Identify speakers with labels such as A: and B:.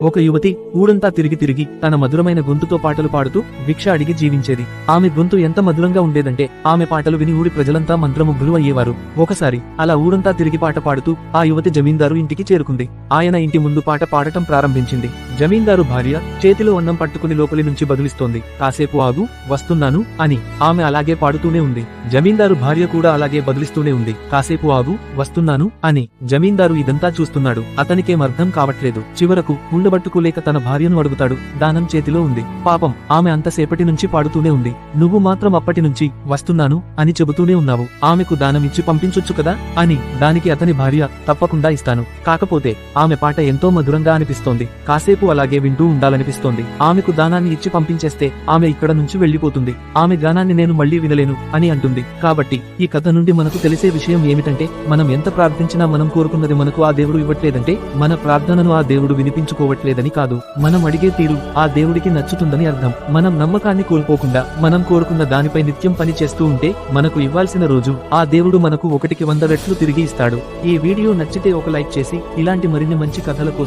A: ఒక యువతి ఊరంతా తిరిగి తిరిగి తన మధురమైన గొంతుతో పాటలు పాడుతూ భిక్ష అడిగి జీవించేది. ఆమె గొంతు ఎంత మధురంగా ఉండేదంటే ఆమె పాటలు విని ఊరి ప్రజలంతా మంత్రముగ్ధులు అయ్యేవారు. ఒకసారి అలా ఊరంతా తిరిగి పాట పాడుతూ ఆ యువతి జమీందారు ఇంటికి చేరుకుంది. ఆయన ఇంటి ముందు పాట పాడటం ప్రారంభించింది. జమీందారు భార్య చేతిలో అన్నం పట్టుకుని లోపలి నుంచి బదులిస్తోంది. కాసేపు ఆగు, వస్తున్నాను అని. ఆమె అలాగే పాడుతూనే ఉంది. జమీందారు భార్య కూడా అలాగే బదులిస్తూనే ఉంది. కాసేపు ఆగు, వస్తున్నాను అని. జమీందారు ఇదంతా చూస్తున్నాడు. అతనికేం అర్థం కావట్లేదు. చివరకు ఉండబట్టుకోలేక తన భార్యను అడుగుతాడు. దానం చేతిలో ఉంది. పాపం, ఆమె అంతసేపటి నుంచి పాడుతూనే ఉంది. నువ్వు మాత్రం అప్పటి నుంచి వస్తున్నాను అని చెబుతూనే ఉన్నావు. ఆమెకు దానం ఇచ్చి పంపించొచ్చు కదా అని. దానికి అతని భార్య, తప్పకుండా ఇస్తాను. కాకపోతే ఆమె పాట ఎంతో మధురంగా అనిపిస్తోంది. కాసేపు అలాగే వింటూ ఉండాలనిపిస్తోంది. ఆమెకు దానాన్ని ఇచ్చి పంపించేస్తే ఆమె ఇక్కడ నుంచి వెళ్లిపోతుంది. ఆమె గానాన్ని నేను మళ్లీ వినలేను అని అంటుంది. కాబట్టి ఈ కథ నుండి మనకు తెలిసే విషయం ఏమిటంటే, మనం ఎంత ప్రార్థించినా మనం కోరుకున్నది మనకు ఆ దేవుడు ఇవ్వట్లేదంటే మన ప్రార్థనను ఆ దేవుడు వినిపించుకోవట్లేదని కాదు. మనం అడిగే తీరు ఆ దేవుడికి నచ్చుతుందని అర్థం. మనం నమ్మకాన్ని కోల్పోకుండా మనం కోరుకున్న దానిపై నిత్యం పని చేస్తూ ఉంటే మనకు ఇవ్వాల్సిన రోజు ఆ దేవుడు మనకు 100 రెట్లు తిరిగి ఇస్తాడు. ఈ వీడియో నచ్చితే ఒక లైక్ చేసి ఇలాంటి మరిన్ని మంచి కథల కోసం